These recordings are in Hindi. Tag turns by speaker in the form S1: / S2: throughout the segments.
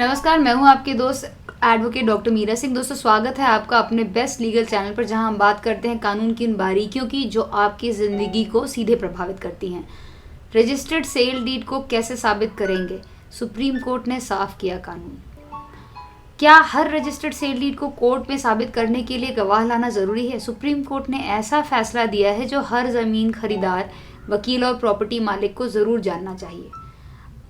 S1: नमस्कार, मैं हूं आपके दोस्त एडवोकेट डॉक्टर मीरा सिंह। दोस्तों, स्वागत है आपका अपने बेस्ट लीगल चैनल पर, जहां हम बात करते हैं कानून की उन बारीकियों की जो आपकी ज़िंदगी को सीधे प्रभावित करती हैं। रजिस्टर्ड सेल डीड को कैसे साबित करेंगे? सुप्रीम कोर्ट ने साफ किया कानून। क्या हर रजिस्टर्ड सेल डीड को कोर्ट में साबित करने के लिए गवाह लाना ज़रूरी है? सुप्रीम कोर्ट ने ऐसा फैसला दिया है जो हर ज़मीन खरीदार, वकील और प्रॉपर्टी मालिक को ज़रूर जानना चाहिए।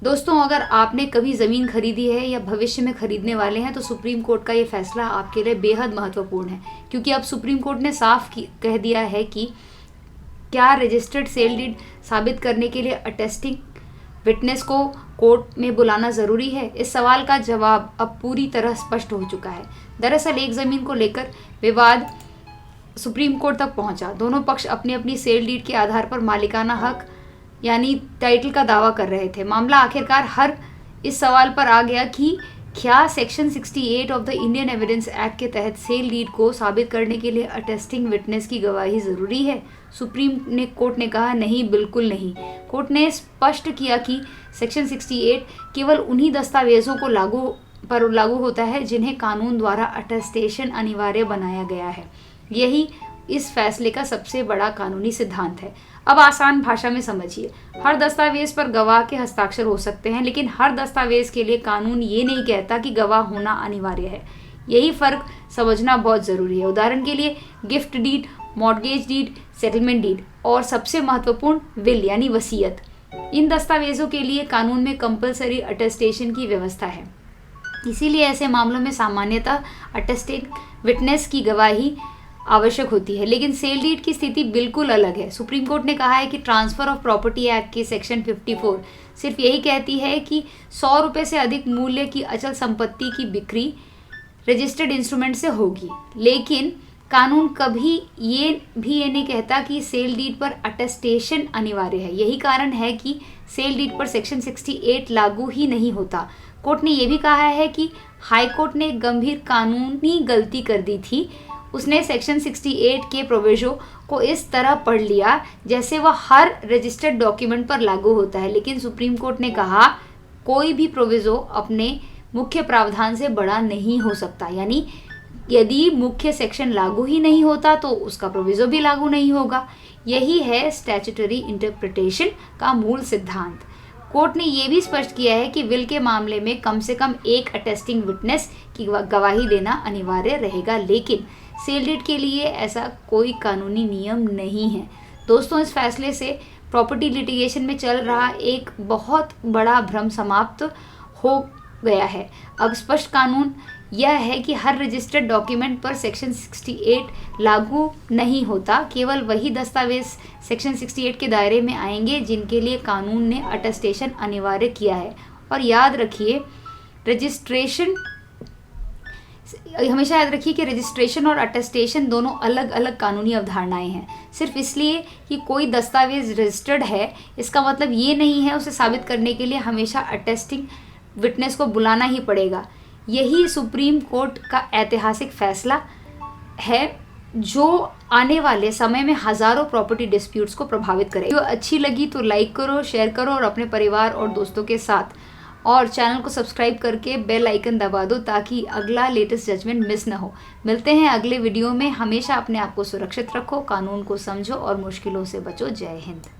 S1: दोस्तों, अगर आपने कभी ज़मीन खरीदी है या भविष्य में खरीदने वाले हैं तो सुप्रीम कोर्ट का ये फैसला आपके लिए बेहद महत्वपूर्ण है, क्योंकि अब सुप्रीम कोर्ट ने साफ कह दिया है कि क्या रजिस्टर्ड सेल डीड साबित करने के लिए अटेस्टिंग विटनेस को कोर्ट में बुलाना ज़रूरी है। इस सवाल का जवाब अब पूरी तरह स्पष्ट हो चुका है। दरअसल एक ज़मीन को लेकर विवाद सुप्रीम कोर्ट तक पहुंचा। दोनों पक्ष अपनी अपनी सेल डीड के आधार पर मालिकाना हक यानी टाइटल का दावा कर रहे थे। मामला आखिरकार इस सवाल पर आ गया कि क्या section 68 of the Indian evidence act के तहत सेल डीड को साबित करने के लिए अटेस्टिंग विटनेस की गवाही ज़रूरी है। सुप्रीम कोर्ट ने कहा नहीं, बिल्कुल नहीं। कोर्ट ने स्पष्ट किया कि सेक्शन 68 केवल उन्हीं दस्तावेजों को लागू होता है जिन्हें कानून द्वारा अटेस्टेशन अनिवार्य बनाया गया है। यही इस फैसले का सबसे बड़ा कानूनी सिद्धांत है। अब आसान भाषा में समझिए, हर दस्तावेज पर गवाह के हस्ताक्षर हो सकते हैं, लेकिन हर दस्तावेज के लिए कानून ये नहीं कहता कि गवाह होना अनिवार्य है। यही फर्क समझना बहुत ज़रूरी है। उदाहरण के लिए gift deed, mortgage deed, settlement deed और सबसे महत्वपूर्ण विल यानी वसीयत, इन दस्तावेजों के लिए कानून में कंपलसरी अटेस्टेशन की व्यवस्था है। इसीलिए ऐसे मामलों में सामान्यतः अटेस्टेड विटनेस की गवाही आवश्यक होती है, लेकिन सेल डीड की स्थिति बिल्कुल अलग है। सुप्रीम कोर्ट ने कहा है कि ट्रांसफर ऑफ प्रॉपर्टी एक्ट की सेक्शन 54 सिर्फ यही कहती है कि 100 रुपये से अधिक मूल्य की अचल संपत्ति की बिक्री रजिस्टर्ड इंस्ट्रूमेंट से होगी, लेकिन कानून कभी ये नहीं कहता कि सेल डीड पर अटेस्टेशन अनिवार्य है। यही कारण है कि सेल डीड पर सेक्शन 68 लागू ही नहीं होता। कोर्ट ने यह भी कहा है कि हाई कोर्ट ने एक गंभीर कानूनी गलती कर दी थी। उसने सेक्शन 68 के प्रोविजो को इस तरह पढ़ लिया जैसे वह हर रजिस्टर्ड डॉक्यूमेंट पर लागू होता है, लेकिन सुप्रीम कोर्ट ने कहा कोई भी प्रोविजो अपने मुख्य प्रावधान से बड़ा नहीं हो सकता। यानी यदि मुख्य सेक्शन लागू ही नहीं होता तो उसका प्रोविजो भी लागू नहीं होगा। यही है स्टैट्यूटरी इंटरप्रिटेशन का मूल सिद्धांत। कोर्ट ने यह भी स्पष्ट किया है कि विल के मामले में कम से कम एक अटेस्टिंग विटनेस की गवाही देना अनिवार्य रहेगा, लेकिन सेल डीड के लिए ऐसा कोई कानूनी नियम नहीं है। दोस्तों, इस फैसले से प्रॉपर्टी लिटिगेशन में चल रहा एक बहुत बड़ा भ्रम समाप्त हो गया है। अब स्पष्ट कानून यह है कि हर रजिस्टर्ड डॉक्यूमेंट पर सेक्शन 68 लागू नहीं होता। केवल वही दस्तावेज सेक्शन 68 के दायरे में आएंगे जिनके लिए कानून ने अटेस्टेशन अनिवार्य किया है। और हमेशा याद रखिए कि रजिस्ट्रेशन और अटेस्टेशन दोनों अलग अलग कानूनी अवधारणाएं हैं। सिर्फ इसलिए कि कोई दस्तावेज रजिस्टर्ड है, इसका मतलब ये नहीं है उसे साबित करने के लिए हमेशा अटेस्टिंग विटनेस को बुलाना ही पड़ेगा। यही सुप्रीम कोर्ट का ऐतिहासिक फैसला है जो आने वाले समय में हज़ारों प्रॉपर्टी डिस्प्यूट्स को प्रभावित करेगा। जो अच्छी लगी तो लाइक करो, शेयर करो और अपने परिवार और दोस्तों के साथ, और चैनल को सब्सक्राइब करके बेल आइकन दबा दो ताकि अगला लेटेस्ट जजमेंट मिस ना हो। मिलते हैं अगले वीडियो में। हमेशा अपने आप को सुरक्षित रखो, कानून को समझो और मुश्किलों से बचो। जय हिंद।